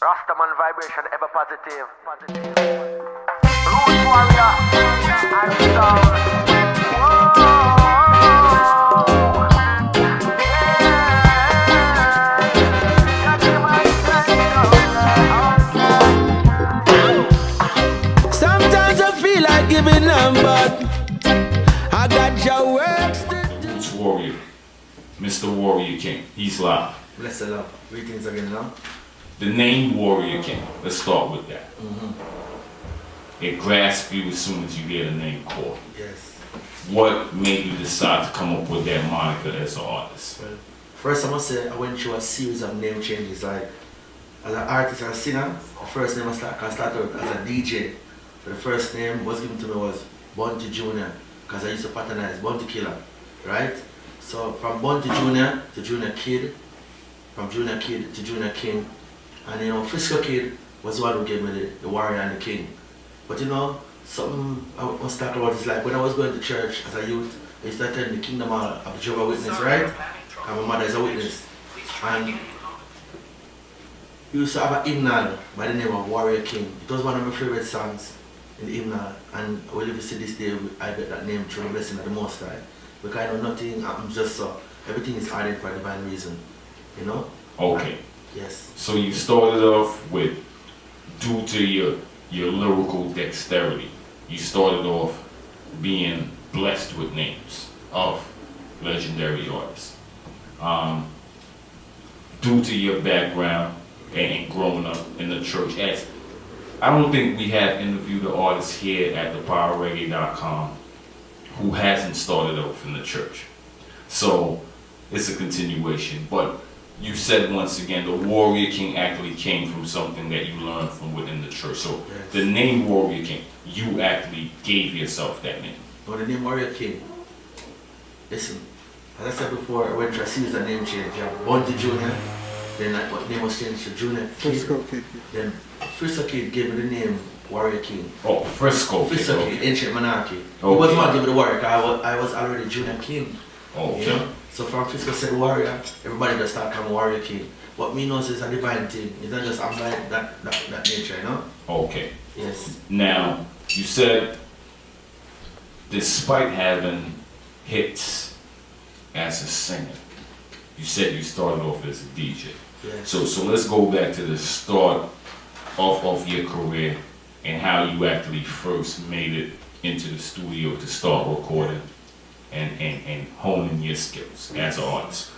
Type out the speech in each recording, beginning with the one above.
Rastaman vibration ever positive. Root warrior and sound. Sometimes I feel like giving up, but I got your works to do. Roots Warrior, Mr. Warrior King, he's live. Bless the Lord. Greetings again now. The name Warrior King, let's start with that. It grasps you as soon as you hear the name called. Yes. What made you decide to come up with that moniker as an artist? Well, first I must say I went through a series of name changes. Like as an artist and singer, the first name I started out as a DJ. So the first name was given to me was Bounty Junior, because I used to patronize Bounty Killer, right? So from Bounty Junior to Junior Kid, from Junior Kid to Junior King, and you know, Frisco Kid was the one who gave me the Warrior and the King. But you know, something I was talking about is like when I was going to church as a youth, I used to attend the Kingdom of the Jehovah's Witness, right? And my mother is a witness. And we used to have an hymnal by the name of Warrior King. It was one of my favorite songs in the hymnal, and I will live to see this day I get that name through the blessing of the Most High. Because I know nothing happens just so. Everything is ordained for a divine reason, you know? Okay. Yes. So you started off with, due to your lyrical dexterity, you started off being blessed with names of legendary artists. Due to your background and growing up in the church, as I don't think we have interviewed an artist here at the Powerofreggaedotcom who hasn't started off in the church. So it's a continuation. But you said once again, the Warrior King actually came from something that you learned from within the church. So Yes. the name Warrior King, you actually gave yourself that name. Now the name Warrior King, listen, as I said before, I went through a series of name change. You have Bounty Junior, then my name was changed to Junior Kid. Then Frisco Kid gave me the name Warrior King. Oh, Frisco Kid. Frisco Okay. Kid, Ancient Monarchy. He Okay. wasn't one give me the Warrior, because I was already Junior King. Okay. You know? So from Frisco said Warrior, everybody just start calling Warrior King. What me knows is a divine thing. It's not just I'm like that nature, you know? Okay. Yes. Now, you said, despite having hits as a singer, you said you started off as a DJ. Yes. So let's go back to the start of your career and how you actually first made it into the studio to start recording and honing your skills as an artist.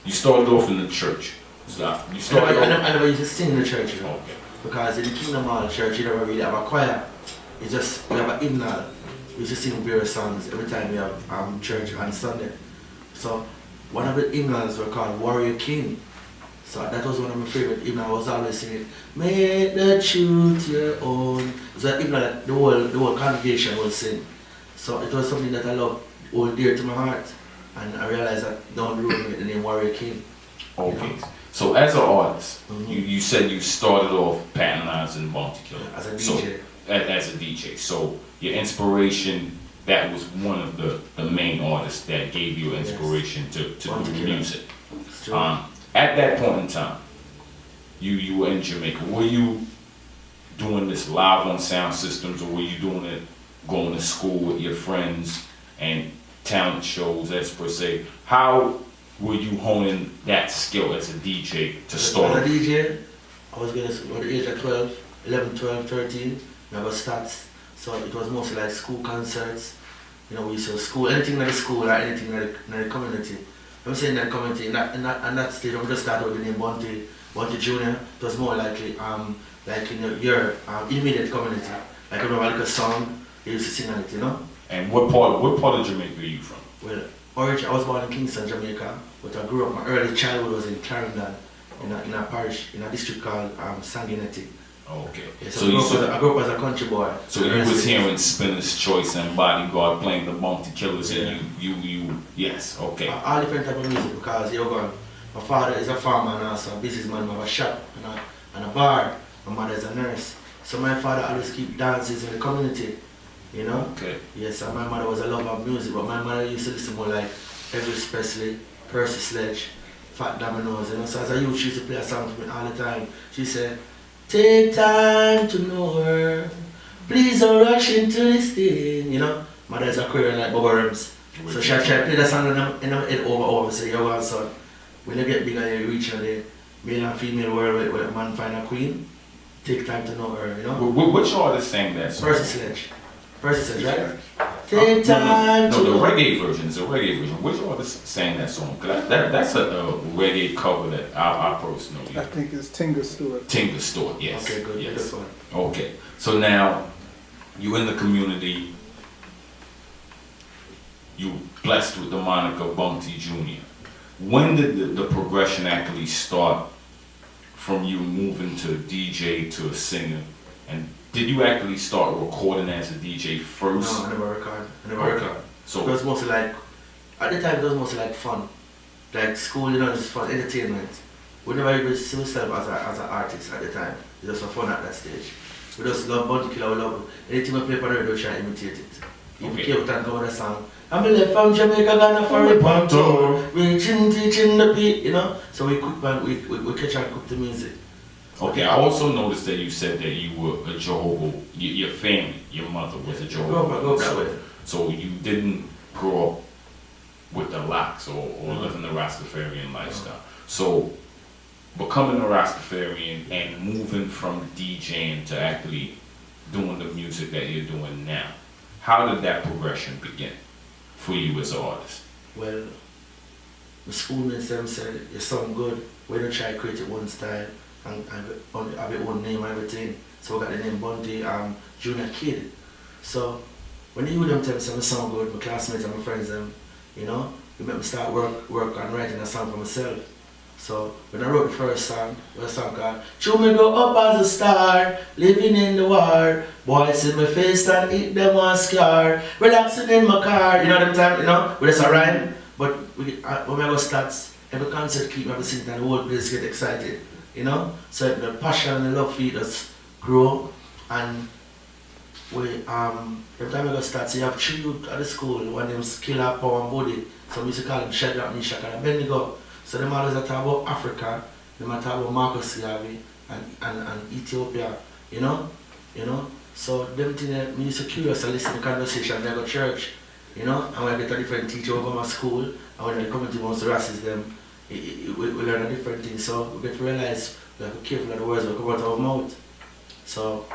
You started off in the church. So you started I never used to sing in the church, you know? Okay. Because in the Kingdom Hall Church, you never really have a choir. It's just, we have a hymnal. We used to sing various songs every time we have church on Sunday. So one of the hymnals were called Warrior King. So that was one of my favorite hymnals. I was always singing, make the truth your own. It's a hymnal that the whole congregation will sing. So it was something that I loved, hold dear to my heart. And I realized that down the road with the name Warrior King. Okay. So as an artist, Mhm. you said you started off patronizing Bounty Killer. As a So, DJ. as a DJ. So your inspiration, that was one of the main artists that gave you inspiration to Bounty do Killer. music. It's true. At that point in time, you were in Jamaica. Were you doing this live on sound systems, or were you doing it going to school with your friends and talent shows as per se? How were you honing that skill as a DJ to start? As a DJ, I was going to school at the age of 12, 11, 12, 13. Never stats. So it was mostly like school concerts. You know, we used to school, anything in the school or anything in the community. I'm saying that community, in that stage, I just started with the name Bounty Junior. It was more likely, like in your immediate community. Like I remember like a song, they used to sing on it, you know? And what part of Jamaica are you from? Well, I was born in Kingston, Jamaica, but I grew up, my early childhood was in Clarendon, in a parish, in a district called Sanguinetti. Okay. Yes, So I grew up as a country boy. So you was hearing Spinner's Choice and Bodyguard playing the Bounty Killers, Yeah. and you yes, okay. All different type of music, because you're going. My father is a farmer and also a businessman. We have a shop and a bar. My mother is a nurse. So my father always keep dances in the community, you know? Okay. Yes, and my mother was a lover of music, but my mother used to listen more like Elvis Presley, Percy Sledge, Fat Dominoes, you know. So as a youth, she used to play a song to me all the time. She said, take time to know her. Please don't rush into this thing, you know. Mother's a queer like Bubba Rims. So she tried to play the song in her head over. Say, yo, well, son, when you get bigger, you reach the male and female world where a man find a queen. Take time to know her, you know. Which artist sang that song? Percy Sledge, right? Take time to No, the know her. reggae version. It's a reggae version. Which artist sang that song? 'Cause that's a reggae cover that I personally. I think it's Tinga Stewart. Tinga Stewart, yes. Okay, good. Yes. This one. Okay. So now, you in the community, you blessed with the moniker Bumpty Jr. When did the progression actually start from you moving to DJ to a singer? And did you actually start recording as a DJ first? No, I never record. Okay. So It was mostly like, at the time it was mostly like fun. Like school, you know, it's fun, entertainment. We never even see ourselves as an artist at the time. It was for fun at that stage. We just love Bounty Killer, we love anything we play on the radio, try to imitate it. Even Okay. Cape Town come with a song. I'm left from Jamaica, Ghana for a panto. We teaching the beat, you know. So we cook man, we catch and cook the music. okay, I also noticed that you said that you were a Jehovah, your family, your mother was a I Jehovah. grew up that way. So you didn't grow up with the locks or living the Rastafarian lifestyle. So becoming a Rastafarian and moving from DJing to actually doing the music that you're doing now, how did that progression begin for you as an artist? Well, the schoolmates them said, you sound good, we don't try to create your own style and have your own name and everything. So we got the name Bunty Junior Kid. So when you them tell me say I sound good, my classmates and my friends them, you know, they make me start work on writing a song for myself. So when I wrote the first song, it was a song called "Show me go up as a star, living in the war. Boys in my face and eat them one scar. Relaxing in my car." You know them time, you know, with us a rhyme. But when I go stats, every concert keep me singing and the whole place get excited. You know? So the passion and the love for it just grow. And we every time I go stats, you have 3 youth at the school, one name's Killer, Power and Body. So we used to call them Shadrach, Meshach and Abednego. So them always talk about Africa, them talk about Marcus Garvey and Ethiopia, you know? So them things me used to curious and listen to conversation, they go to church, you know, and when I get a different teacher over my school, and when they come into most races them, we learn a different thing. So we get to realize we have to be careful of the words that come out of our mouth. So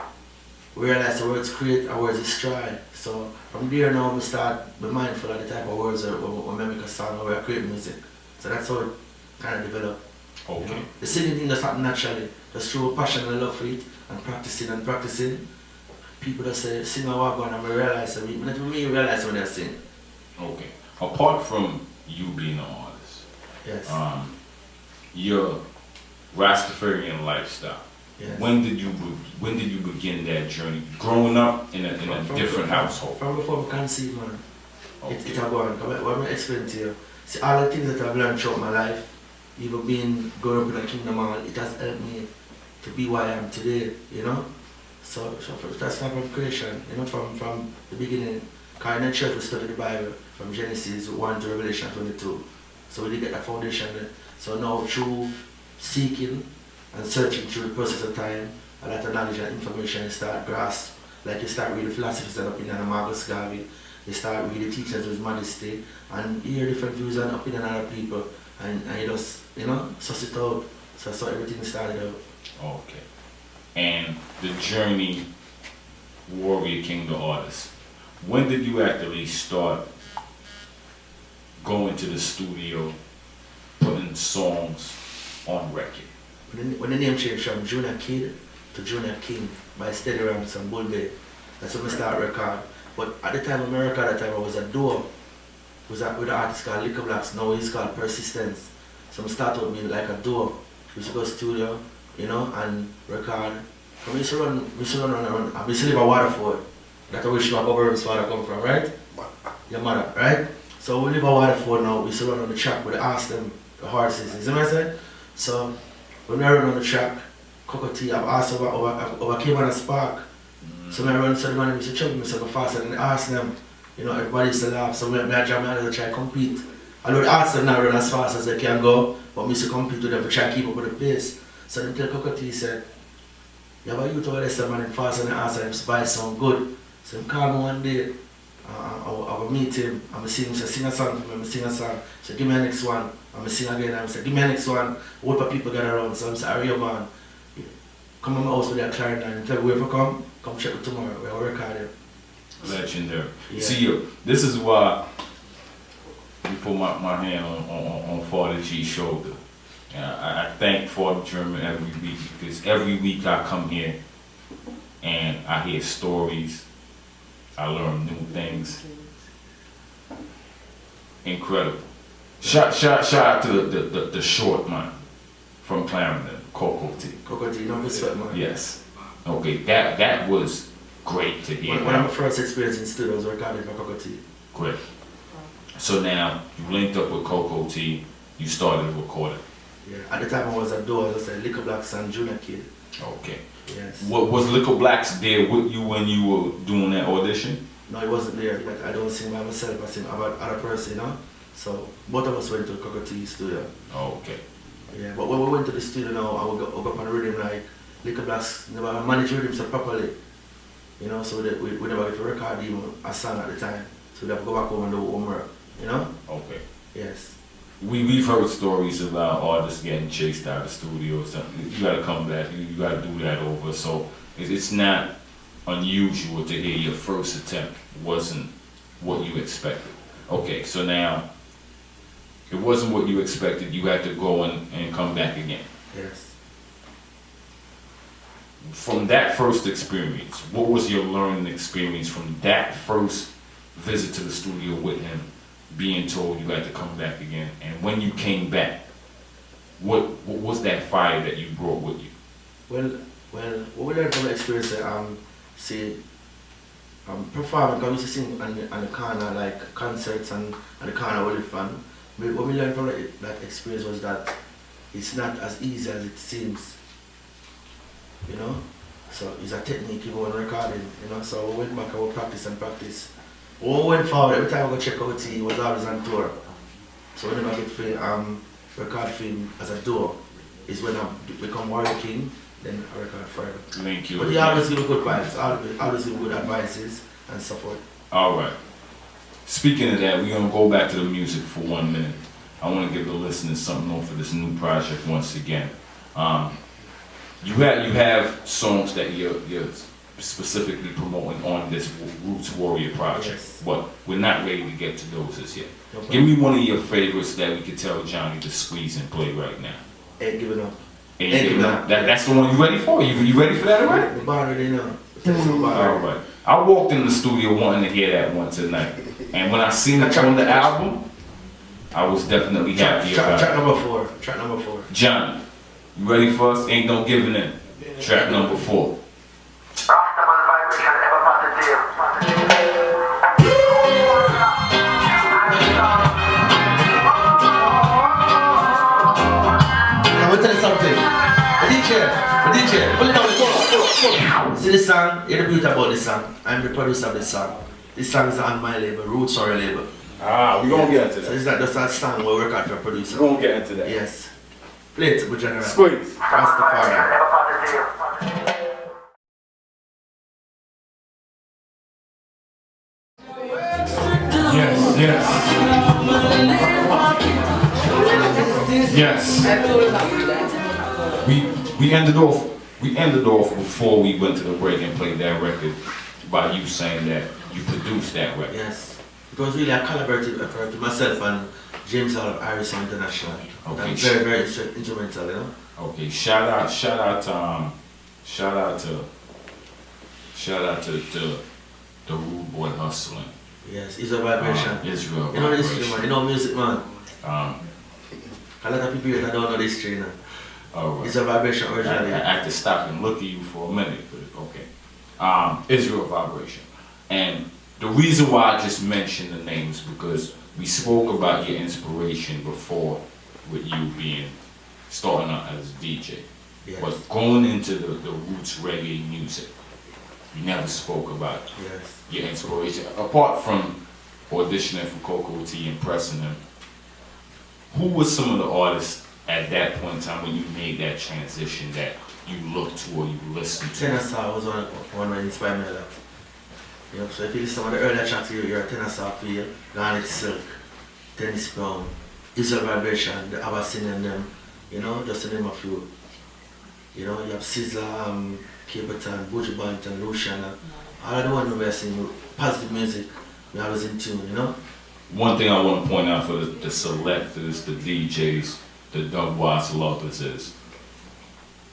we realize the words create, our words destroy. So from there now we start be mindful of the type of words that we make a song or we create music. So that's how it kind of developed. Okay. You know? The singing thing just happen naturally, just through passion and love for it, and practicing. People that say, sing a walk on, and I realize that me realize when they sing. Okay. Apart from you being an artist, Yes. your Rastafarian lifestyle. Yes. When did you begin that journey? Growing up in a different household. From before I conceived, man. Okay. It's a go on. What I'm explaining to you. See, all the things that I've learned throughout my life, even being growing up in a kingdom hall, it has helped me to be who I am today, you know? So that's not from creation, you know, from the beginning. Because in the church we study the Bible from Genesis 1 to Revelation 22. So we did get that foundation there. So now through seeking and searching through the process of time, a lot of knowledge and information you start grasp. Like you start reading philosophies and opinion of Marcus Garvey, you start reading teachers with modesty, and you hear different views and opinion of other people, and you just, you know, suss it out. So that's how everything started out. Okay. And the journey, Warrior King the artist. When did you actually start going to the studio, putting songs on record? When the name changed from Junior Kid to Junior King by Steady Rams and Bull Bay, that's when I start record. But at the time of my record, at the time I was a duo. It was with an artist called Liquor Blacks, now he's called Persistence. So I started with me like a duo. We used to go to the studio, you know, and record. I used to run around, I used to live at Waterford. That's where my Bubba's father come from, right? Your mother, right? So we live at Waterford now, we used to run on the track with the ass them, the horses, you see what I said? So when I run on the track, Cockatoo, I've asked overcame on a spark. So when I run, so the man used to chug me so faster and ask them, you know, everybody used to laugh. So when I jam out, I try to compete I know the artists not run as fast as they can go, but me to compete with them to try and keep up with the pace. So them tell Cocoa Tea said, you have a youth over there, sir, man, fast and the answer him buy some good. So him call me one day, I will meet him, I'm going to sing a song for me, I'm sing a song. So give me the next one, I'm going to sing again, I'm say, give me the next one. What of people gather around, so I'm say, hurry up man. Come to my house with your clarinet and tell me where to come check it tomorrow, we'll record it. Legendary. Yeah. See, this is why you put my hand on Father G's shoulder. I thank Father German every week because every week I come here and I hear stories, I learn new things. Incredible. Shout out to the short man from Clarendon, Cocoa Tea. Cocoa Tea, no respect man. Yes. Okay, that was great to hear. One of my first experience in studio was recording for Cocoa Tea. Great. So now you linked up with Cocoa Tea, you started recording. Yeah, at the time I was at Door, I was a Liquor Blacks and Junior Kid. Okay. Yes. What was Liquor Blacks there with you when you were doing that audition? No, he wasn't there. Like, I don't sing by myself, I sing about other person, you know? So both of us went to the Cocoa Tea studio. Okay. Yeah, but when we went to the studio now, I would go up on the rhythm like Liquor Blacks never managed rhythm so properly. You know, so that we never get to record even a song at the time. So we have to go back home and do homework, you know? Okay. Yes. We've heard stories about artists getting chased out of the studio or something. You gotta come back, you gotta do that over. So it's not unusual to hear your first attempt wasn't what you expected. Okay, so now it wasn't what you expected, you had to go and come back again. Yes. From that first experience, what was your learning experience from that first visit to the studio with him, being told you had to come back again, and when you came back, what was that fire that you brought with you? Well, what we learned from the experience, performing, because we used to sing on the corner, like concerts and the corner really fun. But what we learned from that experience was that it's not as easy as it seems, you know? So it's a technique you go on recording, you know? So we went back and we practice. When we went forward, every time we go check out he was always on tour. So whenever I get film, record film as a duo, is when I become Warrior King, then I record forever. Thank you. But he always give me good vibes, always give me good advices and support. Alright. Speaking of that, we're gonna go back to the music for 1 minute. I wanna give the listeners something on for this new project once again. You have songs that you're specifically promoting on this Roots Warrior project, Yes. but we're not ready to get to those as yet. No problem. Give me one of your favorites that we could tell Johnny to squeeze and play right now. Ain't giving up. Ain't giving up. That's the one you ready for? You ready for that already? The bar already know. Tell some bar. All right. I walked in the studio wanting to hear that one tonight, and when I seen it on the album, I was definitely happy about Track it. number four. Johnny, you ready for us? Ain't no giving in. Track number 4. Rastaman vibration ever positive. I'm gonna tell you something. The DJ, pull it down, pull up. See this song? Hear the beauty about this song. I'm the producer of this song. This song is on my label, Roots Warrior label. We gonna get into So that. it's not just a song we work out for a producer. We gonna get into that. Yes. Play it, good general. Squeeze. Rastaman vibration Rastafari. ever positive. Yes. We ended off before we went to the break and played that record by you saying that you produced that record. Yes. It was really a collaborative effort with myself and James Hall of Irish International. Okay. I'm very, very instrumental, you know? Okay, shout out to the Rude Boy Hustling. Yes, it's a vibration. Israel You know the history, Vibration. man. You know music, man. A lot of people here that don't know the history, you know. All right. It's a vibration originally. I had to stop and look at you for a minute, but okay. Israel Vibration. And the reason why I just mentioned the names because we spoke about your inspiration before with you starting out as a DJ. Yes. But going into the roots reggae music, you never spoke about Yes. your inspiration. Apart from auditioning for Cocoa Tea and pressing him, Who were some of the artists at that point in time when you made that transition that you looked to or you listened to? Tennessee was one that inspired me a lot. You know, so if you listen to some of the earlier tracks, you're a Tennessee feel, Garnet Silk, Dennis Brown, Israel Vibration, the Abyssinian and them, you know, just to name a few. You know, you have Sizzla, Capleton, Buju Banton, Luciana, all of the ones who were singing positive music, we always in tune, you know? One thing I want to point out for the selectors, the DJs, the dub wise lovers is,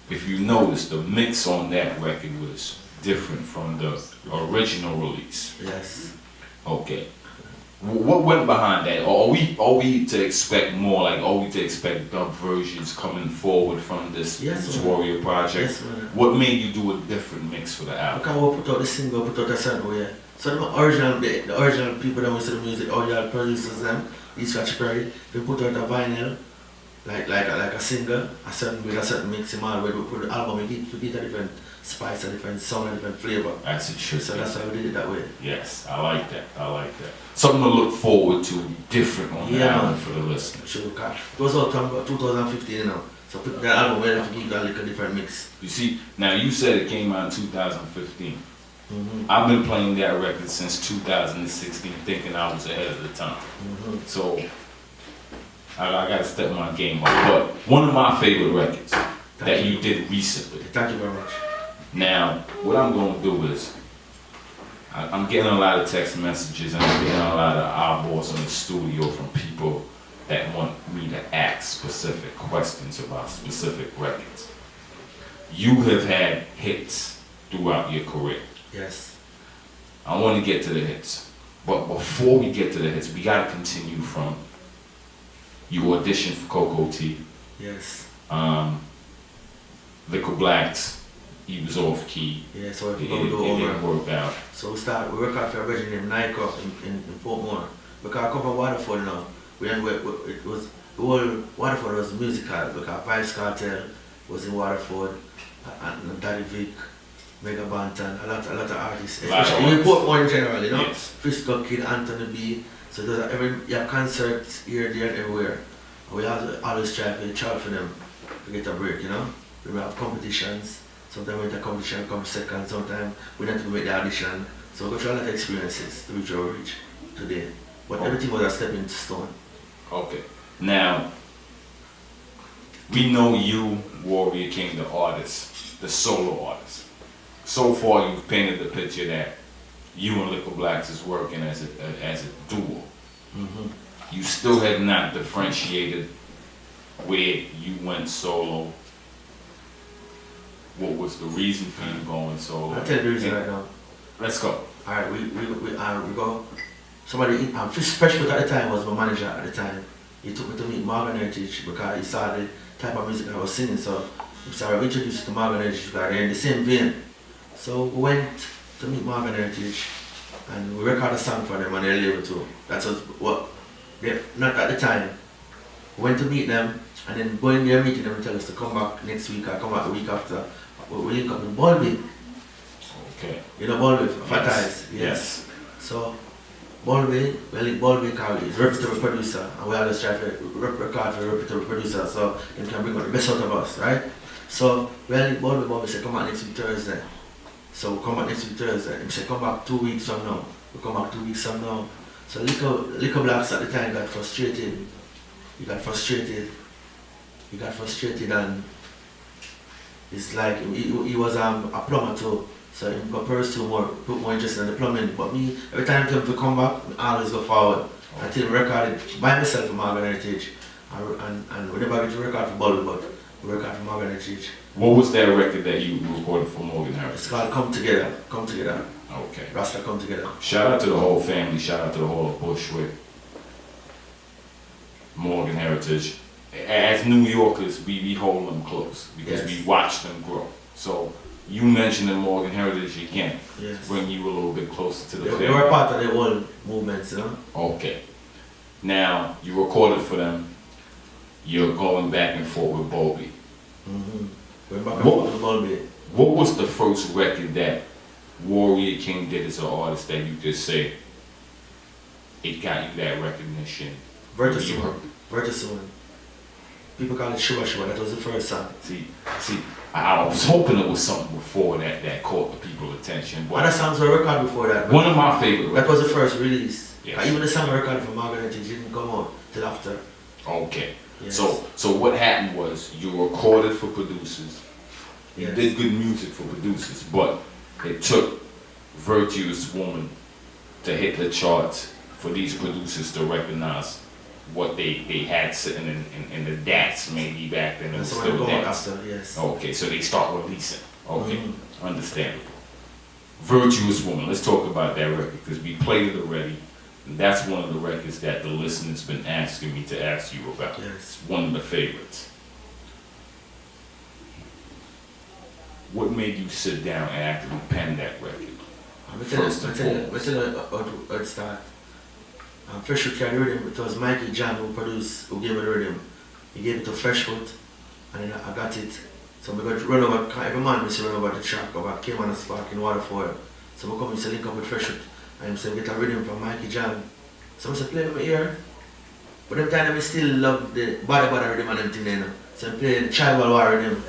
if you notice, the mix on that record was different from the original release. Yes. Okay. What went behind that? Are we to expect more, like, are we to expect dub versions coming forward from this Warrior project? Yes, man. What made you do a different mix for the album? Because we put out the single, put out a certain way. So the original people that went to the music, original producers them, these Scratch Perry, they put out a vinyl, like a single, a certain way, a certain mix, and all the way we put the album, we get a different spice, a different sound, a different flavor. That's it, sure. So that's why we did it that way. Yes, I like that. Something to look forward to, different on the album for the listeners. Sure, because it was out about 2015, you know. So put that album, we have to give that like a different mix. You see, now you said it came out in 2015. Mm-hmm. I've been playing that record since 2016, thinking I was ahead of the time. Mm-hmm. So I gotta step my game up. But one of my favorite records that you did recently. Thank you very much. Now, what I'm gonna do is, I'm getting a lot of text messages and I'm getting a lot of eyeballs in the studio from people that want me to ask specific questions about specific records. You have had hits throughout your career. Yes. I want to get to the hits. But before we get to the hits, we got to continue from you auditioned for Coco T. Yes. Liquor Blacks, he was off key. Yeah, so if It we go didn't work out. So we work out for a virgin named Nike in Portmore. Because I come from Waterford now. It was, the whole Waterford was musical because Vibes Cartel was in Waterford and Daddy Vic, Mega Bantan, a lot of artists. Especially in Portmore in general, you know? Yes. Frisco Kid, Anthony B. So you have concerts here, there, and everywhere. And we always try to charge for them to get a break, you know? We have competitions. Sometimes when the competition comes second, sometimes we need to make the audition. So we go through a lot of experiences to reach our reach today. But everything was a stepping stone. Okay. Now, we know you, Warrior King, the artist, the solo artist. So far, you've painted the picture that you and Liquor Blacks is working as a duo. Mm-hmm. You still have not differentiated where you went solo. What was the reason for you going solo? I'll tell you the reason right now. Let's go. Alright, we go. Somebody, Freshfoot at the time was my manager at the time. He took me to meet Morgan Heritage because he saw the type of music I was singing. So he started introduced to Morgan Heritage because they're in the same vein. So we went to meet Morgan Heritage and we recorded a song for them and they're label too. That was what, not at the time. We went to meet them and then going there meeting them and tell us to come back next week or come back the week after. We link up in Baldwin. Okay. You know Baldwin, Fat Eyes? Yes. So Baldwin, Carly is a reputable producer and we always try to record for a reputable producer so he can bring out the best out of us, right? So Baldwin said come back next week Thursday. So we come back next week Thursday. He said come back 2 weeks from now. We come back 2 weeks from now. So Liquor Blacks at the time got frustrated. He got frustrated and it's like he was a plumber too. So he got put more interest in the plumbing. But me, every time to come back, I always go forward. Until we recorded by myself for Morgan Heritage. And we never get to record for Baldwin, but we record for Morgan Heritage. What was that record that you recorded for Morgan Heritage? It's called Come Together. Come Together. Okay. Rasta Come Together. Shout out to the whole family, shout out to the whole of Bushwick, Morgan Heritage. As New Yorkers, we hold them close because we watch them grow. So you mentioning Morgan Heritage again, bring you a little bit closer to the family. They were part of the whole movement, you know? Okay. Now, you recorded for them, you're going back and forth with Bobby. Mm-hmm. Going back and forth with Bobby. What was the first record that Warrior King did as an artist that you could say it got you that recognition? Vertisoon. people call it Shuba Shuba. That was the first song. See, I was hoping it was something before that caught the people's attention. But Other songs were recorded before that. one of my favorite. That was the first release. Yes. Even the song I recorded for Margaret, it didn't come out till after. Okay. Yes. So what happened was you recorded for producers. You Yes. did good music for producers, but it took Virtuous Woman to hit the charts for these producers to recognize what they had sitting in the DATs maybe back then. It was That's what I'm still going DATs. after, yes. Okay, so they start releasing. Okay, Mhm. understandable. Virtuous Woman, let's talk about that record because we played it already. And that's one of the records that the listeners been asking me to ask you about. Yes. It's one of the favorites. What made you sit down and actually pen that record? I'll tell you how it started. Fresh Foot carried the rhythm. It was Mikey John who gave me the rhythm. He gave it to Fresh Foot, and then I got it. So I got to run over, every man I run over the track, came on a spark in Waterford. So I come to link up with Fresh Foot, and I said, get a rhythm from Mikey John. So I said, play with my ear. But them time I still love the body rhythm and them thing there. So I played the tribal war rhythm.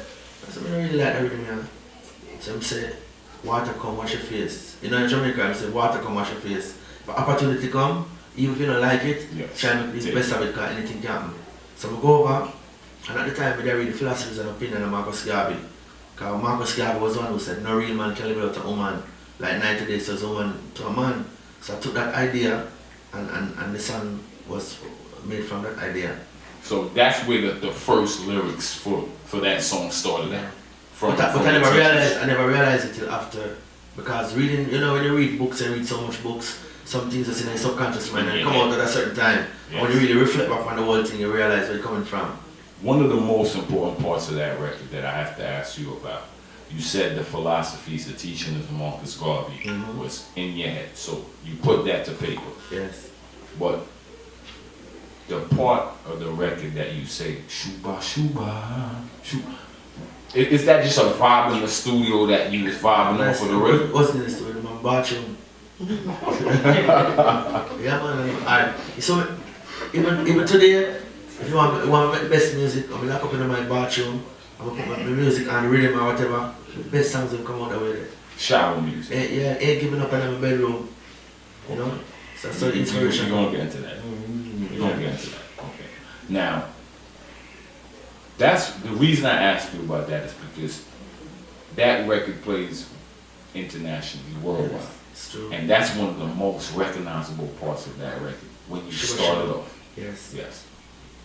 I said, I really like that rhythm, yeah. So I said, water come wash your face. You know in Jamaica I say water come wash your face. If opportunity come, even if you don't like it, Yes. try to make the best of it because anything can happen. So I go over, and at the time I read the philosophies and opinion of Marcus Garvey. Because Marcus Garvey was the one who said, no real man can live without a woman. Like 90 days says a woman to a man. So I took that idea and the song was made from that idea. So that's where the first lyrics for that song started at. But I never realized it till after, because reading, you know, when you read books and read so much books, some things that's in your subconscious mind and come out at a certain time. Yes. When you really reflect back on the whole thing, you realize where it's coming from. One of the most important parts of that record that I have to ask you about, you said the philosophies, the teachings of Marcus Garvey was in your head. So you put that to paper. Yes. But the part of the record that you say, Shuba Shuba, Shuba, is that just a vibe in the studio that you was vibing off of the record? It wasn't in the studio, my bathroom. Yeah man, alright. So even today, if you want to make best music, I'm lock up in my bathroom, I'm gonna put my music on the rhythm or whatever, the best songs will come out that way. Shower music. Ain't giving up in my bedroom. You know? So inspiration. We're gonna get into that. We're gonna get into that. Okay. Now, that's the reason I asked you about that is because that record plays internationally, worldwide. It's true. And that's one of the most recognizable parts of that record when you started off. Yes. Yes.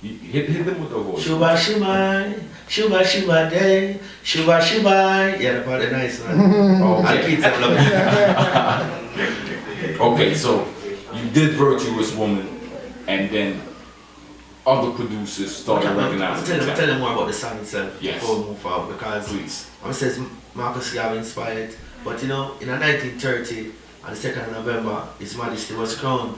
You hit them with the voice. Shuba Shuba, Shuba Shuba Day, Shuba Shuba. Yeah, the part is nice, man. All the kids have loved it. Okay, so you did Virtuous Woman, and then other producers started recognizing Tell them more about the song itself Yes. before we move forward, because Please. I says Marcus Garvey inspired, but you know, in 1930, on the 2nd of November, His Majesty was crowned.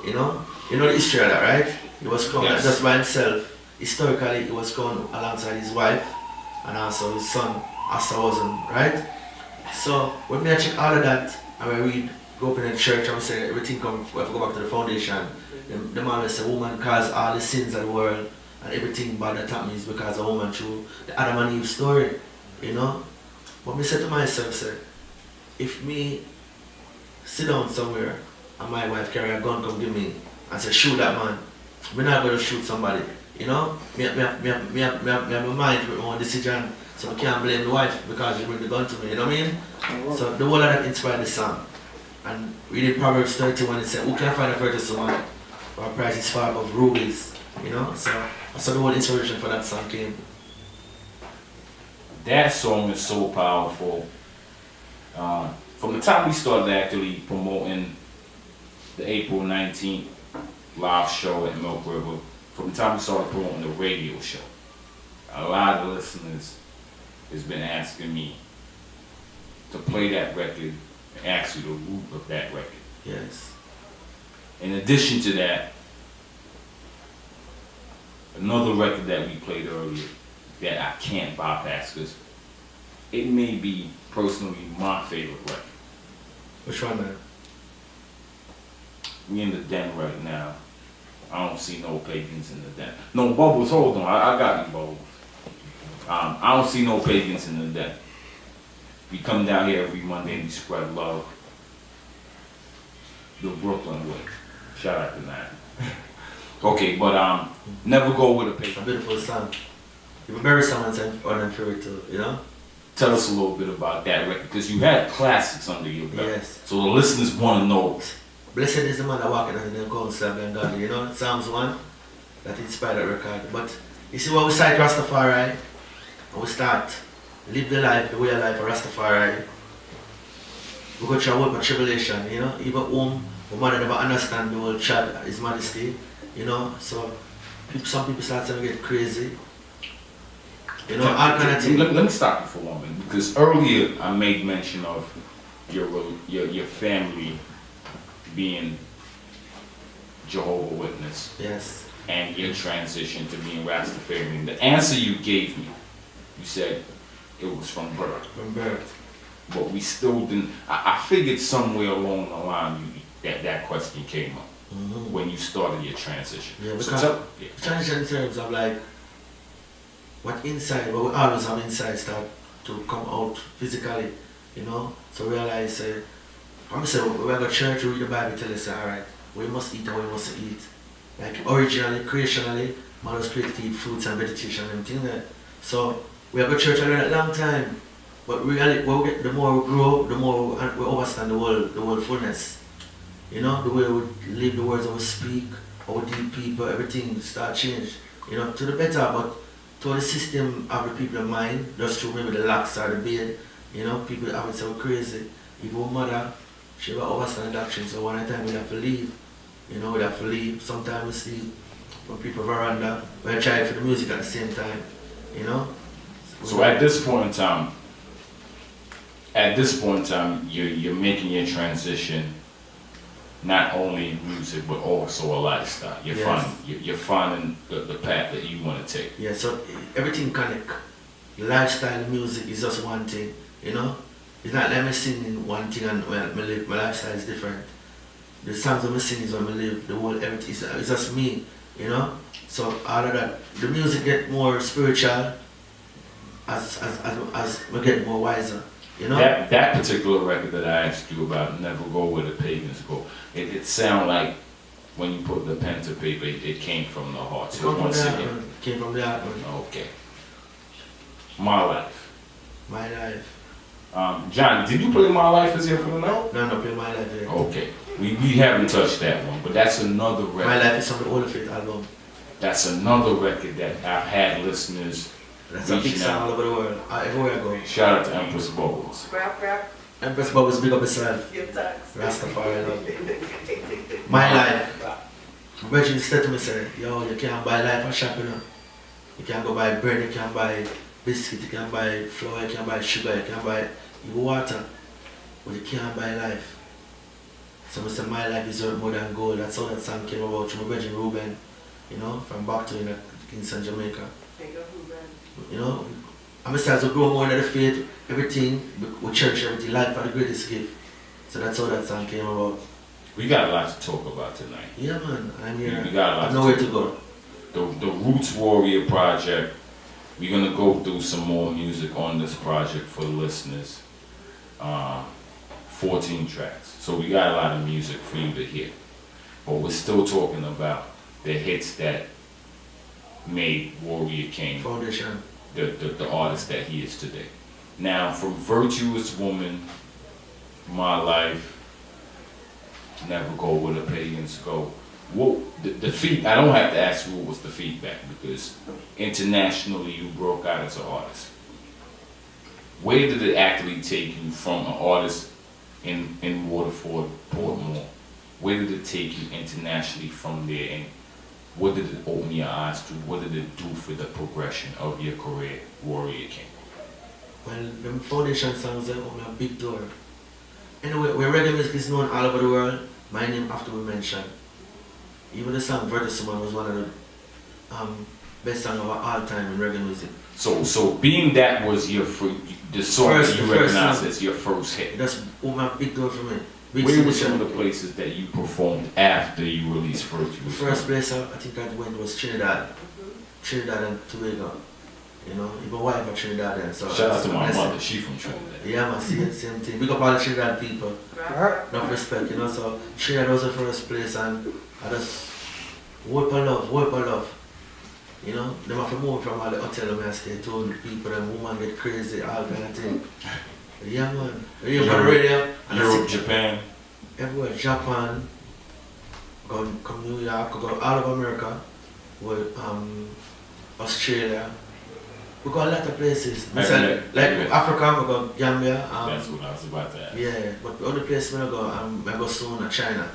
You know the history of that, right? He was crowned Yes. not just by himself. Historically, he was crowned alongside his wife and also his son, Asa, right? So when me I check all of that, and we read, go up in the church and we say everything come, we have to go back to the foundation. The man will say, woman caused all the sins of the world, and everything bad that happened is because of woman through the Adam and Eve story, you know? But me say to myself, say, if me sit down somewhere and my wife carry a gun come give me and say, shoot that man, we're not going to shoot somebody, you know? Me have my mind to make my own decision, so I can't blame the wife because she bring the gun to me, you know what I mean? So the whole of that inspired the song. And reading Proverbs 31, it said, who can find a virtuous woman? For a price is far above rubies, you know? So the whole inspiration for that song came. That song is so powerful. From the time we started actually promoting the April 19th live show at Milk River, from the time we started promoting the radio show, a lot of listeners has been asking me to play that record and ask you the root of that record. Yes. In addition to that, another record that we played earlier that I can't bypass because it may be personally my favorite record. Which one, man? We in the den right now. I don't see no pagans in the den. No, Bubbles, hold on. I got you, Bubbles. I don't see no pagans in the den. We come down here every Monday and we spread love. The Brooklyn way. Shout out to that. Okay, but never go with a It's a pagan. beautiful song. If you bury someone's on them favorite too, you know? Tell us a little bit about that record, because you have classics under your belt. Yes. So the listeners want to know. Blessed is the man that walking on the counsel and godly, you know? Psalms 1, that inspired that record. But you see what we cite Rastafari, and we start live the life, the way of life of Rastafari. We go through a work of tribulation, you know? Even home, my mother never understand the whole child, his modesty, you know? So some people start to get crazy. You know, all kind of things. Let me stop you for one minute, because earlier I made mention of your family being Jehovah's Witness. Yes. And your transition to being Rastafarian. The answer you gave me, you said it was from birth. From birth. But we still didn't. I figured somewhere along the line that question came up when you started your transition. Yeah, So because yeah. transition in terms of like what inside, what we always have inside start to come out physically, you know. So realize, I'm saying we go to church, we read the Bible, tell us, alright, we must eat and we must eat. Like originally, creationally, man was created to eat fruits and vegetation and everything there. So we have a church a long time, but really, the more we grow, the more we understand the world fullness. You know, the way we live, the words that we speak, how we deal people, everything start change. You know, to the better, but to the system of the people in mind, just through maybe the locks or the bed, you know, people have it so crazy. Even our mother, she will understand the doctrine, so one time we have to leave. You know, we have to leave. Sometimes we see when people veranda, we're trying for the music at the same time, you know. So at this point in time, you're making your transition, not only in music but also a lifestyle. You're finding the path that you want to take. Yeah, so everything connect. The lifestyle, the music is just one thing, you know. It's not like me singing one thing and my lifestyle is different. The songs that I sing is when I live, the whole everything it's just me, you know. So all of that, the music get more spiritual as we get more wiser, you know. That particular record that I asked you about, Never Go Where the Pagans Go, it sounded like when you put the pen to paper, it came from the heart. So once again, came from the heart, man. okay. My Life. My life. Johnny, did you play My Life as here for the night? No, play My Life here. Okay. We haven't touched that one, but that's another record. My Life is on the Old Faith album. That's another record that I've had listeners That's a big reaching song out. all over the world, everywhere I go. Shout out to Empress Bubbles. Empress Bubbles, big up yourself. Rastafari love. My Life. Virgin said to me, say, yo, you can't buy life at shop, you know. You can't go buy bread, you can't buy biscuit, you can't buy flour, you can't buy sugar, you can't buy water, but you can't buy life. So I said, my life is worth more than gold. That's how that song came about from my Virgin Ruben, you know, from back to in Kingston, Jamaica. You know, I'm as we grow more into the faith, everything, we church everything, life are the greatest gift. So that's how that song came about. We got a lot to talk about tonight. Yeah, man, I'm here. We got a lot I have nowhere to go. The Roots Warrior Project, we're going to go through some more music on this project for the listeners. 14 tracks. So we got a lot of music for you to hear. But we're still talking about the hits that made Warrior King Foundation. the artist that he is today. Now, from Virtuous Woman, My Life, Never Go Where the Pagans Go. What I don't have to ask you what was the feedback, because internationally you broke out as an artist. Where did it actually take you from an artist in Waterford, Portmore? Where did it take you internationally from there, and what did it open your eyes to? What did it do for the progression of your career, Warrior King? Well, the foundation songs that open a big door. Anyway, where reggae music is known all over the world, my name have to be mentioned. Even the song Virtuous Woman was one of the best songs of all time in reggae music. So being that was the song that you recognized as your first hit. That's opened a big door for me. Big Where were signature. some of the places that you performed after you released Virtuous The first Woman? place I think I went was Trinidad and Tobago. You know, even wife of Trinidad then. So Shout out to my blessing. mother, she from Trinidad. Yeah, man, same thing. Big up all the Trinidad people. Enough respect, you know. So Trinidad was the first place, and I just work for love. You know, them have to move from all the hotel where I stay. Told people them woman get crazy, all kind of thing. Yeah, man. Europe, Radio. And I Europe, see Japan. everywhere, Japan, come New York, go all over America, with Australia. We go a lot of places. Like Africa, we go Gambia. That's what I was about to ask. Yeah, but the other place I go soon, China.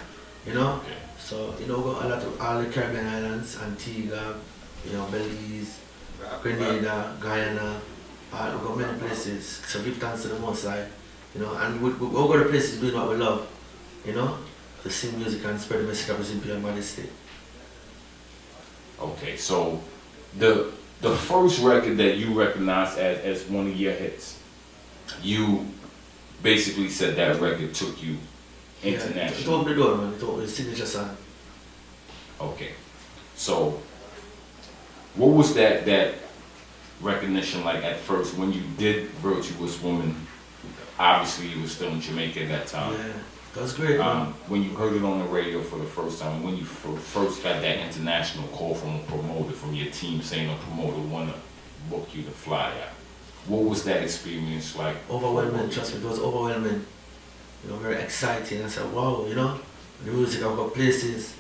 You know? Okay. So, you know, we go a lot of all the Caribbean islands, Antigua, you know, Belize, Grenada, Guyana, we go many places. So give thanks to the Most High, you know, and we go to places doing what we love, you know, to sing music and spread the message of His Imperial Majesty. Okay, so the first record that you recognized as one of your hits, you basically said that record took you Yeah, it international. opened the door, man. It opened the signature song. Okay, so what was that recognition like at first when you did Virtuous Woman? Obviously, you were still in Jamaica at that time. Yeah, that was great, man. When you heard it on the radio for the first time, when you first got that international call from a promoter, from your team saying a promoter want to book you to fly out, what was that experience like? Overwhelming, trust me, it was overwhelming. You know, very exciting. I said, wow, you know, the music, I've got places.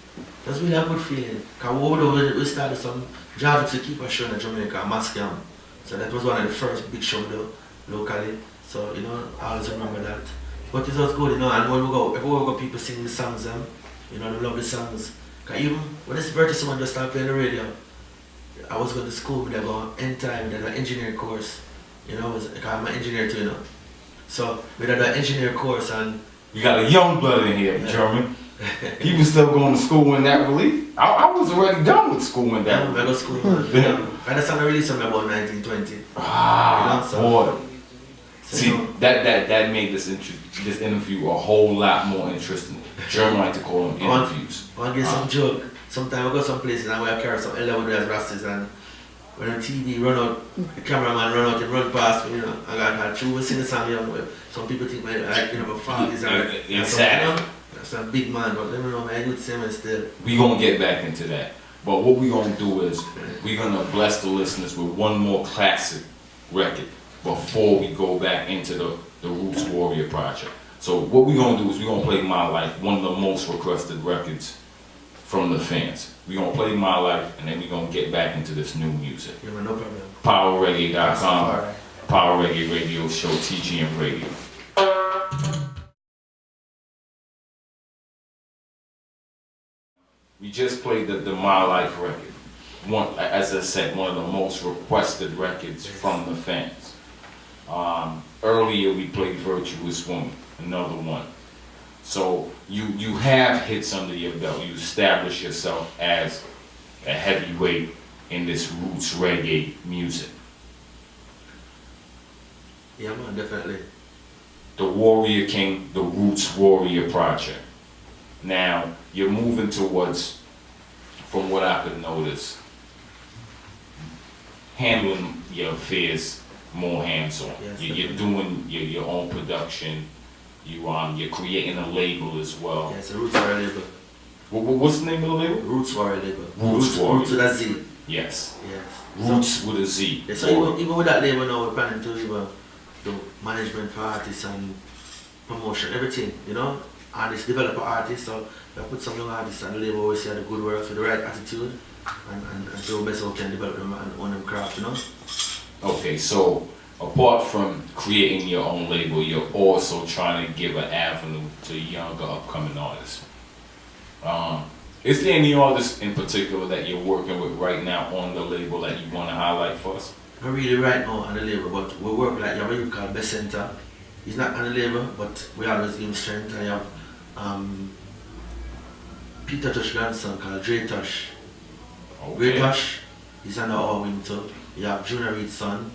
It was really a good feeling. Because we started some jobs to keep us showing in Jamaica, Mascam. So that was one of the first big shows locally. So, you know, I always remember that. But it was good, you know, and when we go, everywhere we go, people sing the songs, you know, they love the songs. Because even when this Virtuous Woman just started playing the radio, I was going to school, but I go end time, then an engineering course. You know, because I'm an engineer too, you know. So we did an engineer course and You got a young blood in here, German. He was still going to school when that released. I was already done with school when that I go released. school. And that's when I released something about 1920. Ah, You know, so- boy. So, See, you know, that made this interview a whole lot more interesting. German like to call them interviews. I want to get some joke. Sometimes I go some places and I carry some Ella with as rastas and when the TV run out, the cameraman run out and run past me, you know, I got true, we sing the song, you know, some people think my, you know, my father is Exactly. that's a big man, but let me know, man, I would say man still. We gonna get back into that. But what we gonna do is we gonna bless the listeners with one more classic record before we go back into the Roots Warrior project. So what we gonna do is we gonna play My Life, one of the most requested records from the fans. We gonna play My Life and then we gonna get back into this new music. Yeah, man, no problem. Powerofreggaedotcom, Power Reggae Radio Show, TGM Radio. We just played the My Life record. One, as I said, one of the most requested records from the fans. Earlier we played Virtuous Woman, another one. So you have hits under your belt. You establish yourself as a heavyweight in this roots reggae music. Yeah, man, definitely. The Warrior King, the Roots Warrior Project. Now, you're moving towards, from what I could notice, handling your affairs more hands-on. Yes, You're doing your own production. You're creating a label as well. Yeah, it's a Roots Warrior label. What's the name of the label? Roots Warrior label. Roots Warrior. Roots with a Z. Yes. Yes. Roots with a Z. Yeah, so even with that label now, we're planning to even do management for artists and promotion, everything, you know? Artists, developer artists, so we put some young artists on the label where we see the good work with the right attitude and do the best we can develop them and own them craft, you know? Okay, so apart from creating your own label, you're also trying to give an avenue to younger upcoming artists. Is there any artists in particular that you're working with right now on the label that you want to highlight for us? Not really right now on the label, but we work like you have a youth called Best Center. He's not on the label, but we always give him strength. And you have Peter Tosh grandson called Dre Tosh. Dre Okay. Tosh, he's under our wing too. You have Junior Reed's son,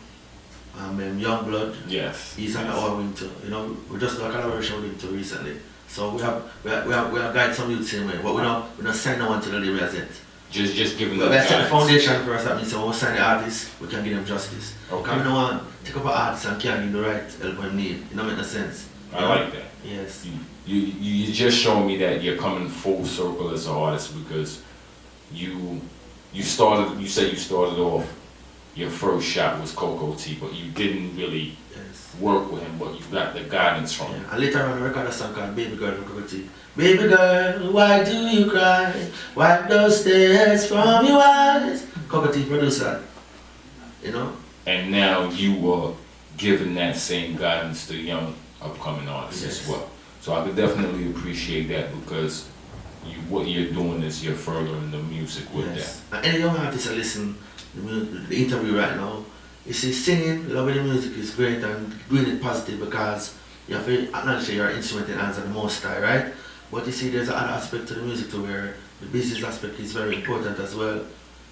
Young Blood. Yes. He's under our wing too. You know, we just did a collaboration with him too recently. So we have guide some youth same way, but we don't sign no one to the label as yet. Just giving But them we have set the guidance. foundation first. That means when we sign the artist, we can give them justice. Okay. Because we don't want to take up an artist and can't give the right help him need. It don't make no sense. I like that. Yes. You just showing me that you're coming full circle as an artist because you said you started off, your first shot was Coco T, but you didn't really Yes. work with him, but you got the guidance from him. Yeah. And later on, I recorded a song called Baby Girl from Coco T. Baby girl, why do you cry? Wipe those tears from your eyes. Coco T produced that. You know? And now you were giving that same guidance to young upcoming artists as Yes. well. So I could definitely appreciate that because what you're doing is you're furthering the music with Yes. And any young artist that listen to the interview right now, you see singing, loving the music is great and doing it positive because you have to acknowledge that your instrument in hands are the most high, right? But you see there's another aspect to the music to where the business aspect is very important as well.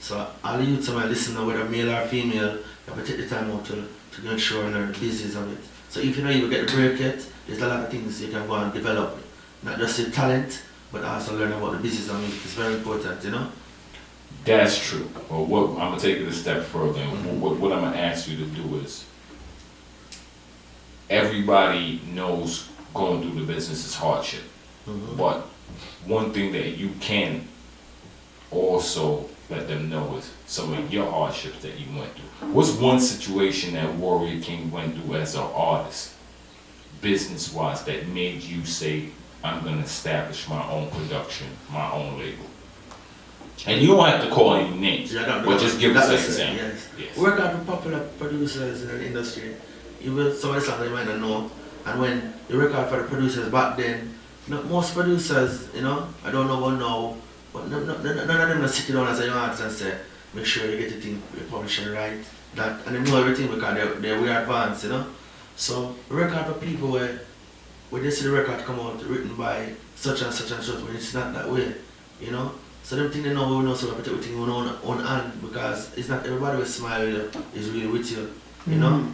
So all the youths that listen now, whether male or female, you have to take the time out to make sure and learn the business of it. So if you know you get the break yet, there's a lot of things you can go and develop. Not just the talent, but also learn about the business of music. It's very important, you know? That's true. Well, I'm gonna take it a step further. And what I'm gonna ask you to do is, everybody knows going through the business is hardship, but one thing that you can also let them know is some of your hardships that you went through. What's one situation that Warrior King went through as an artist, business-wise, that made you say, I'm gonna establish my own production, my own label? And you don't have to call any names, but just give us an example. Yes. Yes. Work out with popular producers in the industry. Even some of the songs you might not know. And when you work out for the producers back then, most producers, you know, I don't know about now, but none of them are sitting down as a young artist and say, make sure you get the thing, the publishing right. That, and they know everything because they're way advanced, you know. So we work out for people where they see the record come out written by such and such and such, when it's not that way, you know. So them thing they know, we know, so we put everything on hand because it's not everybody will smile with you, is really with you, you know.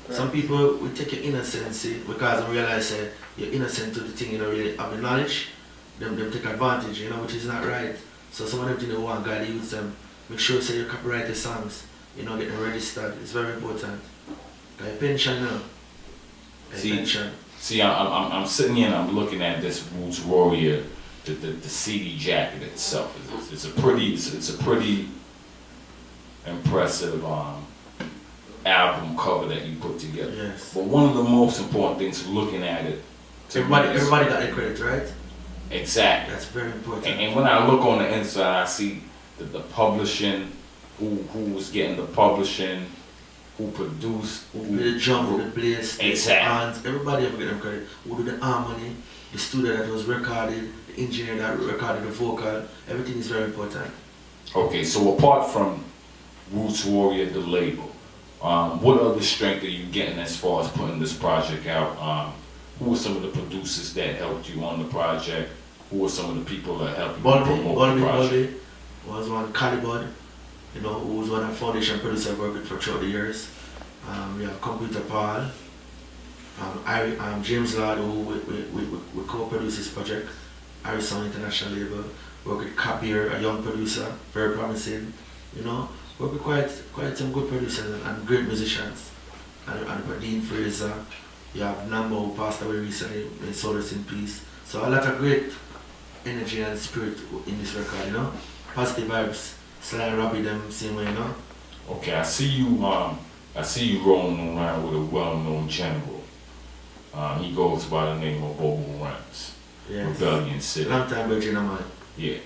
Some people will take your innocence because they realize you're innocent to the thing, you don't really have the knowledge. Them take advantage, you know, which is not right. So some of them think they want God to use them. Make sure you say you copyright the songs, you know, get them registered. It's very important. Got your pension now. Got your pension. See, I'm sitting here and I'm looking at this Roots Warrior, the CD jacket itself. It's a pretty impressive album cover that you put together. Yes. But one of the most important things looking at it, Everybody got their credit, right? exactly. That's very important. And when I look on the inside, I see the publishing, who was getting the publishing, who produced, The drum, the bass, the Exactly. hands, everybody have got them credit. Who do the harmony, the studio that was recorded, the engineer that recorded the vocal, everything is very important. Okay, so apart from Roots Warrior, the label, what other strength are you getting as far as putting this project out? Who were some of the producers that helped you on the project? Who were some of the people that helped you promote the project? Baldy was one, Calibud, you know, who was one of the foundation producer I worked with for throughout the years. We have Computer Paul, James Lord, who we co-produce this project, Harrison International Label. Work with Copier, a young producer, very promising, you know. Work with quite some good producers and great musicians. And Dean Fraser, you have Nambo, who passed away recently, may soul rest in peace. So a lot of great energy and spirit in this record, you know. Positive vibes. Sly Robbie them same way, you know. Okay, I see you rolling around with a well-known general. He goes by the name of Bobo Rams, Yes. Rebellion City. Long time Virgin man. Yeah.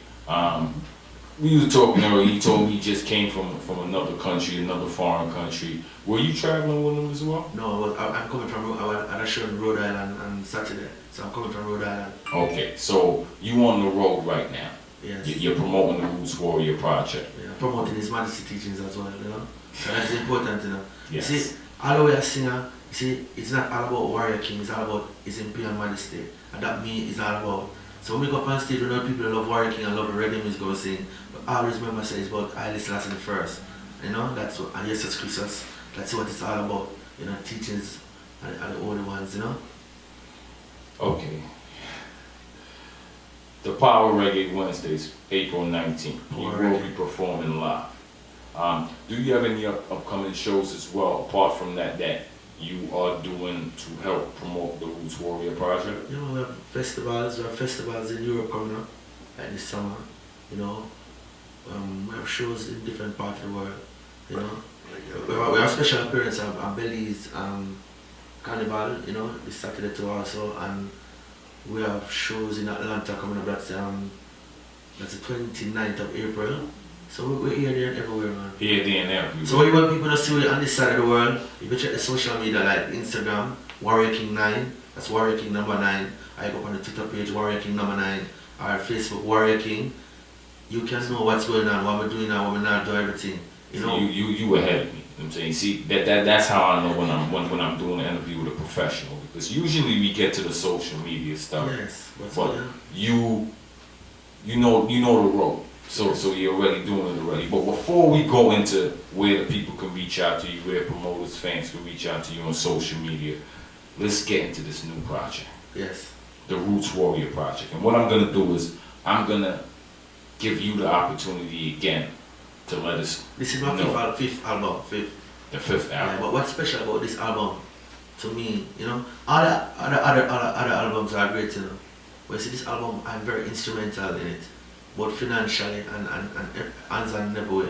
We were talking earlier, he told me he just came from another country, another foreign country. Were you traveling with him as well? No, I'm coming from I had a show in Rhode Island on Saturday. So I'm coming from Rhode Island. Okay, so you on the road right now. Yes. You're promoting the Roots Warrior project. Yeah, promoting his Majesty teachings as well, you know. So that's important, you know. Yes. You see, all the way a singer, you see, it's not all about Warrior King, it's all about His Imperial Majesty. And that me is all about. So when we go up on stage, we know people love Warrior King and love the reggae music go sing. But always remember say it's about Haile Selassie the first. You know, that's what, and Jesus Christus, that's what it's all about. You know, teachings are the only ones, you know. Okay. the Power Reggae Wednesdays, April 19th. We Power will Reggae. be performing live. Do you have any upcoming shows as well, apart from that you are doing to help promote the Roots Warrior Project? You know, we have festivals in Europe coming up, like this summer, you know. We have shows in different parts of the world, you know. We have special appearance at Belize Carnival, you know, this Saturday too also, and we have shows in Atlanta coming up, that's the 29th of April. So we're here, there, and everywhere, man. Here, there, and everywhere. So what you want people to see on this side of the world, you can check the social media like Instagram, Warrior King 9, that's Warrior King number 9. I go on the Twitter page, Warrior King number 9, or Facebook, Warrior King. You can know what's going on, what we're doing now, what we're not doing, everything. You know? You ahead of me. You know what I'm saying? See, that's how I know when I'm doing an interview with a professional. Because usually we get to the social media stuff. Yes, but you know the road. So you're already doing it already. But before we go into where the people can reach out to you, where promoters, fans can reach out to you on social media, let's get into this new project. Yes. The Roots Warrior Project. And what I'm gonna do is I'm gonna give you the opportunity again to let us This is my know. fifth album. The fifth Yeah, album. but what's special about this album, to me, you know, other albums are great, you know. But you see, this album, I'm very instrumental in it, both financially and hands-on in every way.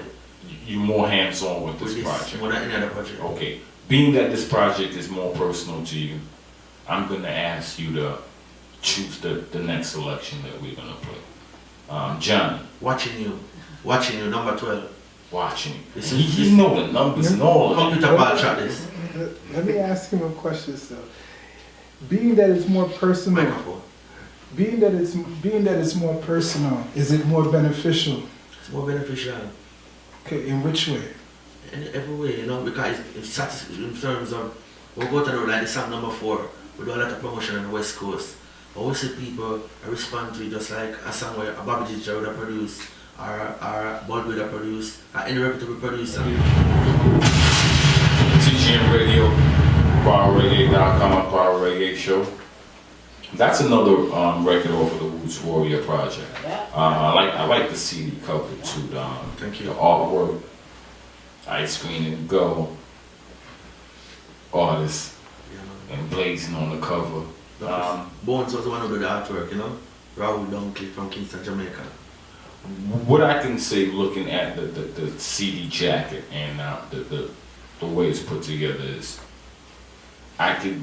You're more hands-on with this With project. more than any other project. Okay. Being that this project is more personal to you, I'm gonna ask you to choose the next selection that we're gonna play. Johnny, Watching you, number 12. watching. This He is know the numbers and all of that. computer ball track this. Let me ask him a question, sir. Being that it's more personal, Microphone. being that it's more personal, is it more beneficial? It's more beneficial Okay, in which way? in every way, you know, because it's in terms of, we go to the, like the song number 4, we do a lot of promotion on the West Coast. But we see people respond to it just like a song where a Bobby Ginger would have produced, or Bud would have produced, or any reputable producer. TGM Radio, Powerofreggaedotcom, and Power Reggae Show. That's another record off of the Roots Warrior Project. I like the CD cover too. Thank you. The artwork, Ice Cream and Go, artists, You and blazing on the cover. know. Bones was the one who did the artwork, you know? Raoul Dunkley from Kingston, Jamaica. What I can say, looking at the CD jacket and the way it's put together, is I could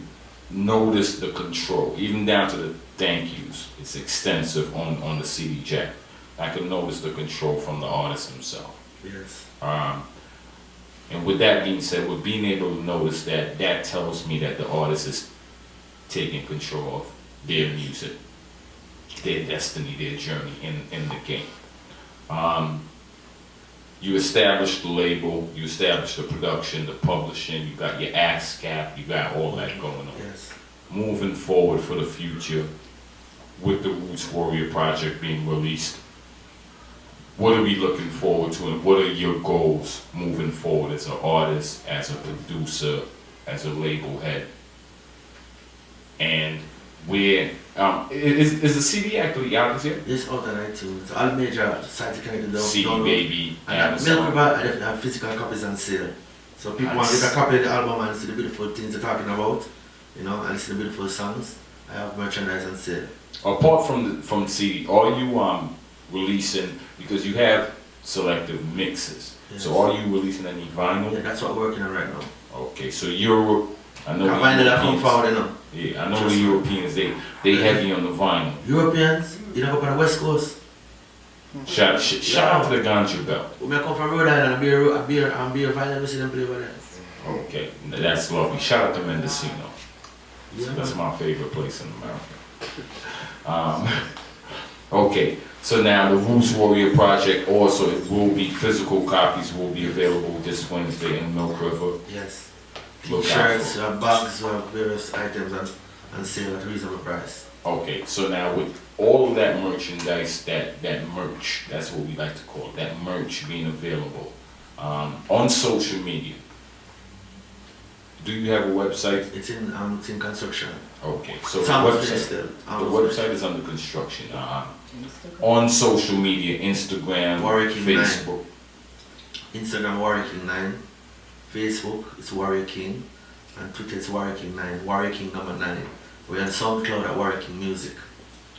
notice the control, even down to the thank yous. It's extensive on the CD jacket. I could notice the control from the artist himself. Yes. And with that being said, with being able to notice that tells me that the artist is taking control of their music, their destiny, their journey in the game. You establish the label, you establish the production, the publishing, you got your ASCAP, you got all that going on. Yes. Moving forward for the future, with the Roots Warrior Project being released, what are we looking forward to, and what are your goals moving forward as an artist, as a producer, as a label head? And where is the CD actually out this year? This out on iTunes. All major sites connected down. CD download. Baby, And Amazon. Milk River, I have physical copies on sale. So people want to get a copy of the album and see the beautiful things they're talking about, you know, and listen to beautiful songs. I have merchandise on sale. Apart from CD, are you releasing, because you have selective mixes, Yes. so are you releasing any vinyl? Yeah, that's what we're working on right now. Okay, so I know Can't find it that come Europeans, forward, you know. yeah, I know Trust the me. Europeans, they heavy on the vinyl. Europeans, you know, up on the West Coast. Shout out to the Ganja Belt. We may come from Rhode Island and beer vinyl, we see them play over there. Okay, that's lovely. Shout out to Mendocino. Yeah, That's man. my favorite place in America. Okay, so now the Roots Warrior Project also, it will be, physical copies will be available this Wednesday in Milk River. Yes. Look out T-shirts, for bags, various items and sale at a reasonable price. Okay, so now with all of that merchandise, that merch, that's what we like to call it, that merch being available on social media. Do you have a website? It's in construction. Okay, so It's the almost finished website, still. the website is under construction. On social media, Instagram, Warrior King Facebook. Instagram Warrior King 9, Facebook it's Warrior King, and Twitter it's Warrior King 9, Warrior King number 9. We're on SoundCloud at Warrior King Music.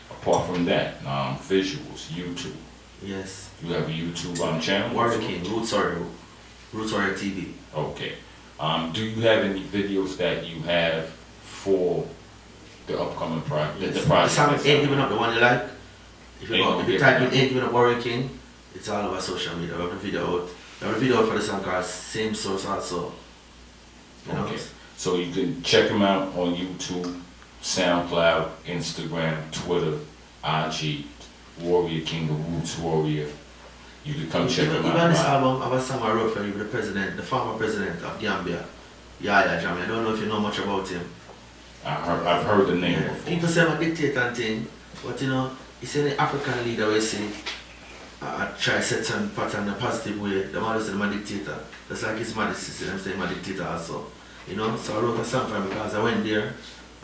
Apart from that, visuals, YouTube. Yes. You have a YouTube channel? Warrior King, Roots Warrior TV. Okay. Do you have any videos that you have for the upcoming project? Yes. The The project song itself? Ain't Giving Up, the one you like. If you Ain't type in Giving Up. Ain't Giving Up Warrior King, it's all over social media. We have a video out. We have a video out for the song called Same Source also. You know? Okay. So you can check them out on YouTube, SoundCloud, Instagram, Twitter, IG, Warrior King, the Roots Warrior. You can come check them Even out. this right? album, I have a song I wrote for you, the former president of Gambia, Yahya Jammeh. I don't know if you know much about him. I've heard the name Yeah. before. People say I'm a dictator and thing, but you know, it's any African leader we see try to set some pattern in a positive way. The man say I'm a dictator. That's like his majesty, I'm saying I'm a dictator also. You know, so I wrote a song for him because I went there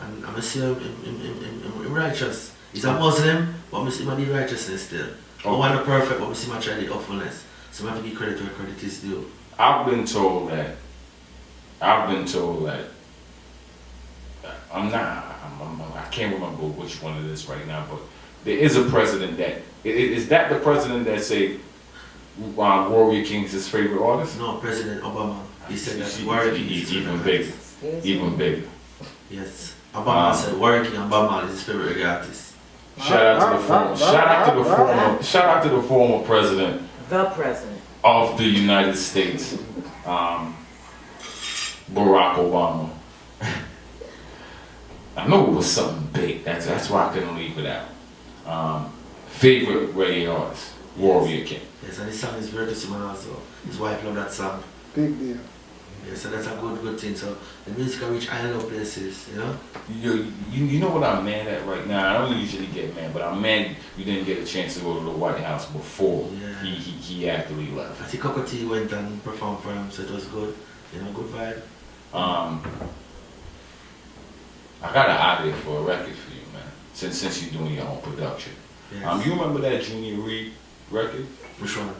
and I see him righteous. He's a Muslim, but I see him the righteousness still. I want the perfect, but I see him try the awfulness. So I have to give credit where credit is due. I've been told that I can't remember which one it is right now, but there is a president that, is that the president that say Warrior King is his favorite artist? No, President Obama. He said that He's Warrior King is even his favorite bigger, artist. even bigger. Yes. Obama said Warrior King and Bob Marley is his favorite reggae artist. Shout out to the former president The president. of the United States, Barack Obama. I know it was something big. That's why I couldn't leave it out. Favorite reggae artist, Warrior King. Yes, and his song is very to him also. His wife loved that song. Big deal. Yes, so that's a good thing. So the music can reach island places, you know? You know what I'm mad at right now? I don't usually get mad, but I'm mad you didn't get a chance to go to the White House before Yeah. he actually left. I think Cocoa went and performed for him, so it was good. You know, good vibe. I got an idea for a record for you, man. Since you're doing your own production. Yes. You remember that Junior Reid record? Which one?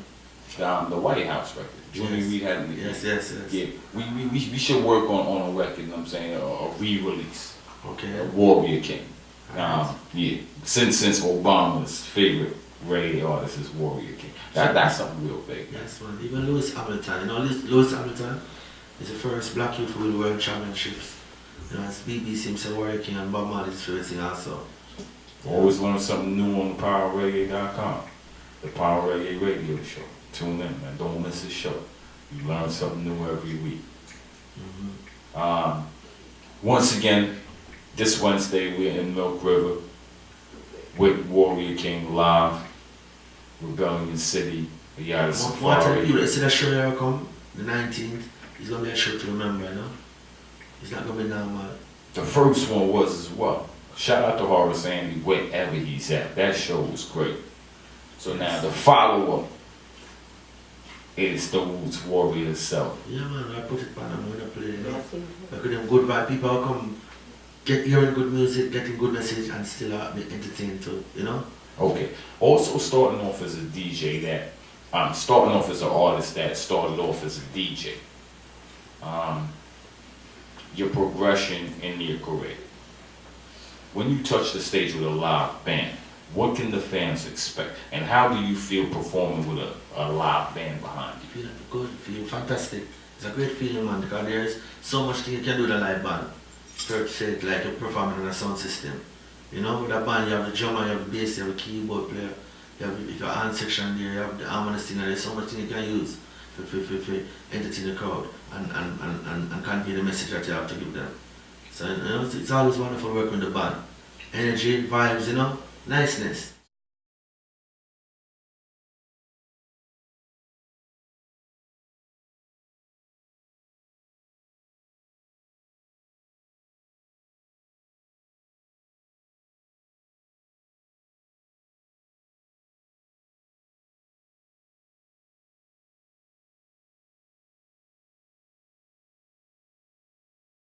The White House record. Junior Yes. Reid had Yes. Yeah, we should work on a record, you know what I'm saying, a re-release. Okay. Warrior King. Alright. Yeah, since Obama's favorite reggae artist is Warrior King. That's something real big. Yes, man. Even Lewis Hamilton. You know, Lewis Hamilton is the first black youth to win world championships. You know, it's BBC himself, Warrior King, and Bob Marley's favorite thing also. Always learn something new on the Powerofreggaedotcom. The Power Reggae Radio Show. Tune in, man. Don't miss the show. You learn something new every week. Once again, this Wednesday we're in Milk River with Warrior King live, Rebellion City, the Yada One Safari. people that see that show here come, the 19th, it's going to be a show to remember, you know? It's not going to be normal. The first one was as well. Shout out to Horace Andy wherever he's at. That show was great. So now the follow-up is the Roots Warrior itself. Yeah, man, I put it on them when I play, you know? Yes, Like them good vibe, people will come hearing good music, getting good message, and still be entertained too, you know? Okay. Also starting off as a DJ that, starting off as an artist that started off as a DJ. Your progression in your career. When you touch the stage with a live band, what can the fans expect? And how do you feel performing with a live band behind you? Feel good, feel fantastic. It's a great feeling, man, because there's so much thing you can do with a live band. Per se, like you're performing on a sound system. You know, with a band, you have the drummer, you have the bass, you have the keyboard player, you have your hand section there, you have the harmony singer. There's so much thing you can use for entertain the crowd and convey the message that you have to give them. So, you know, it's always wonderful working with the band. Energy, vibes, you know, niceness.